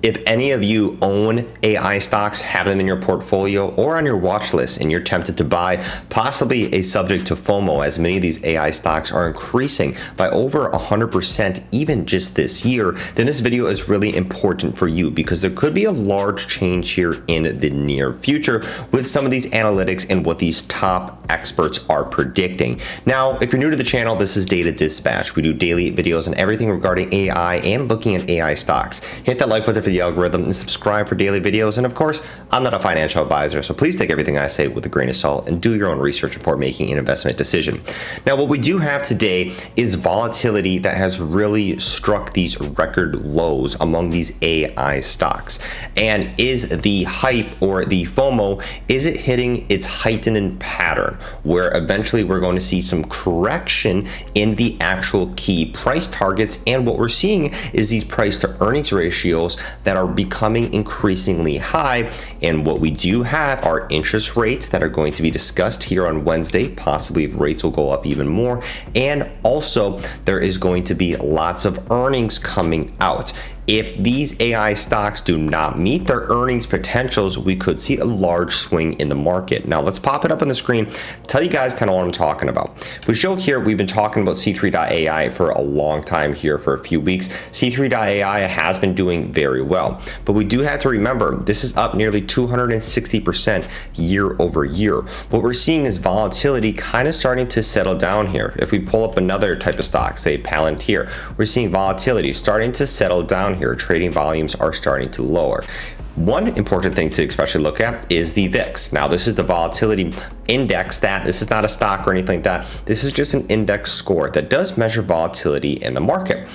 If any of you own AI stocks, have them in your portfolio or on your watch list, and you're tempted to buy, possibly a subject to FOMO, as many of these AI stocks are increasing by over 100% even just this year, then this video is really important for you because there could be a large change here in the near future with some of these analytics and what these top experts are predicting. Now, if you're new to the channel, this is Data Dispatch. We do daily videos on everything regarding AI and looking at AI stocks. Hit that like button for the algorithm and subscribe for daily videos. And of course, I'm not a financial advisor, so please take everything I say with a grain of salt and do your own research before making an investment decision. Now, what we do have today is volatility that has really struck these record lows among these AI stocks. And is the hype or the FOMO, is it hitting its heightened pattern where eventually we're going to see some correction in the actual key price targets? And what we're seeing is these price to earnings ratios that are becoming increasingly high. And what we do have are interest rates that are going to be discussed here on Wednesday, possibly if rates will go up even more. And also there is going to be lots of earnings coming out. If these AI stocks do not meet their earnings potentials, we could see a large swing in the market. Now let's pop it up on the screen, tell you guys kind of what I'm talking about. If we show here, we've been talking about C3.ai for a long time here, for a few weeks. C3.ai has been doing very well, but we do have to remember this is up nearly 260% year over year. What we're seeing is volatility kind of starting to settle down here. If we pull up another type of stock, say PLTR, we're seeing volatility starting to settle down here. Trading volumes are starting to lower. One important thing to especially look at is the VIX. Now, this is the volatility index. That this is not a stock or anything like that. This is just an index score that does measure volatility in the market.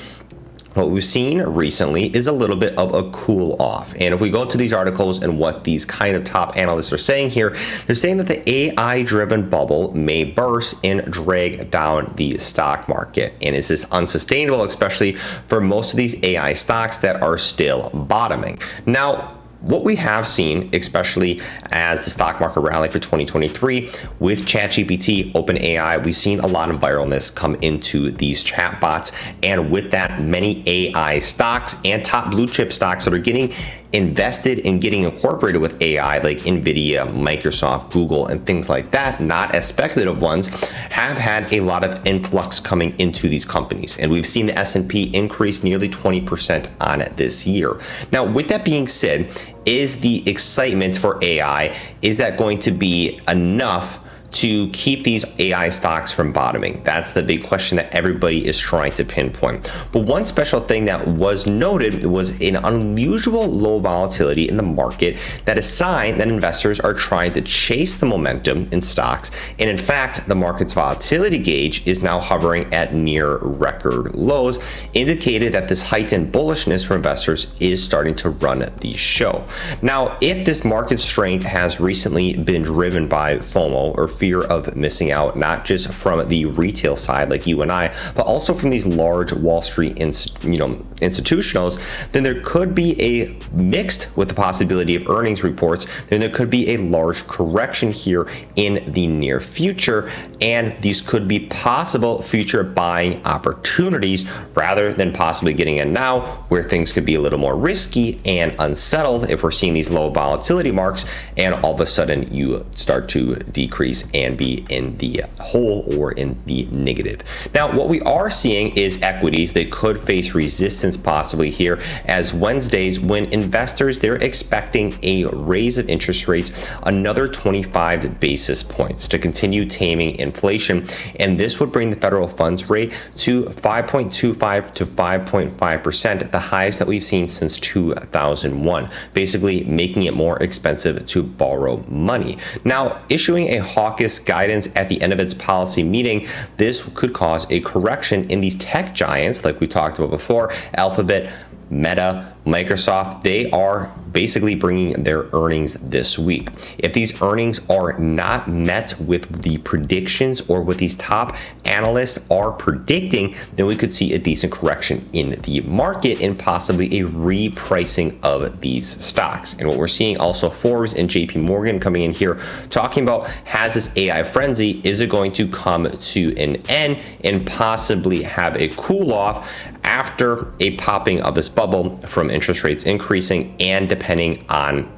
What we've seen recently is a little bit of a cool off. And if we go to these articles and what these kind of top analysts are saying here, they're saying that the AI driven bubble may burst and drag down the stock market. And is this unsustainable, especially for most of these AI stocks that are still bottoming? Now, what we have seen, especially as the stock market rally for 2023 with ChatGPT, OpenAI, we've seen a lot of viralness come into these chatbots. And with that, many AI stocks and top blue chip stocks that are getting invested in getting incorporated with AI, like Nvidia, Microsoft, Google, and things like that, not as speculative ones, have had a lot of influx coming into these companies. And we've seen the S&P increase nearly 20% on it this year. Now, with that being said, is the excitement for AI, is that going to be enough to keep these AI stocks from bottoming? That's the big question that everybody is trying to pinpoint. But one special thing that was noted was an unusual low volatility in the market, that is a sign that investors are trying to chase the momentum in stocks. And in fact, the market's volatility gauge is now hovering at near record lows, indicated that this heightened bullishness for investors is starting to run the show. Now, if this market strength has recently been driven by FOMO, or fear of missing out, not just from the retail side like you and I, but also from these large Wall Street institutionals, then there could be a mixed with the possibility of earnings reports, then there could be a large correction here in the near future, and these could be possible future buying opportunities rather than possibly getting in now where things could be a little more risky and unsettled if we're seeing these low volatility marks and all of a sudden you start to decrease and be in the hole or in the negative. Now, what we are seeing is equities. They could face resistance possibly here as Wednesdays, when investors, they're expecting a raise of interest rates, another 25 basis points to continue taming inflation. And this would bring the federal funds rate to 5.25 to 5.5%, the highest that we've seen since 2001, basically making it more expensive to borrow money. Now, issuing a hawkish guidance at the end of its policy meeting, this could cause a correction in these tech giants like we talked about before, Alphabet, Meta, Microsoft. They are basically bringing their earnings this week. If these earnings are not met with the predictions or what these top analysts are predicting, then we could see a decent correction in the market and possibly a repricing of these stocks. And what we're seeing also, Forbes and JP Morgan coming in here talking about, has this AI frenzy, is it going to come to an end and possibly have a cool off after a popping of this bubble from interest rates increasing and depending on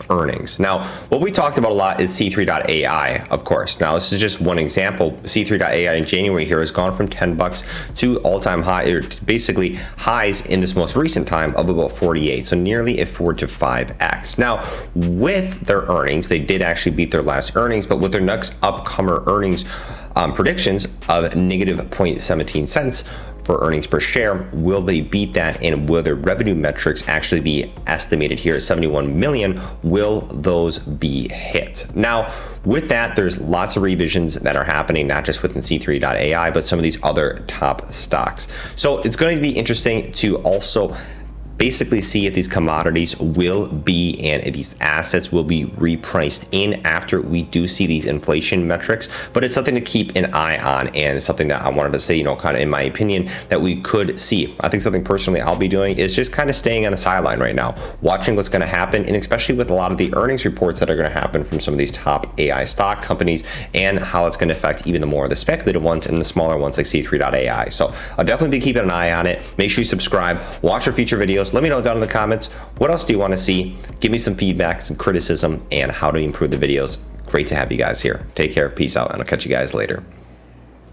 earnings. Now, what we talked about a lot is C3.ai, of course. Now, this is just one example. C3.ai in January here has gone from $10 to all-time high, or basically highs in this most recent time of about 48. So nearly a 4 to 5x. Now, with their earnings, they did actually beat their last earnings, but with their next upcomer earnings predictions of negative 0.17 cents for earnings per share, will they beat that, and will their revenue metrics actually be estimated here at 71 million? Will those be hit? Now, with that, there's lots of revisions that are happening, not just within C3.ai, but some of these other top stocks. So it's going to be interesting to also basically see if these commodities will be, and if these assets will be repriced in after we do see these inflation metrics. But it's something to keep an eye on, and it's something that I wanted to say, you know, kind of in my opinion, that we could see. I think something personally I'll be doing is just kind of staying on the sideline right now, watching what's going to happen, and especially with a lot of the earnings reports that are going to happen from some of these top AI stock companies, and how it's going to affect even the more of the speculative ones and the smaller ones like C3.ai. So I'll definitely be keeping an eye on it. Make sure you subscribe, watch our future videos. Let me know down in the comments, what else do you want to see? Give me some feedback, some criticism, and how to improve the videos. Great to have you guys here. Take care, peace out, and I'll catch you guys later.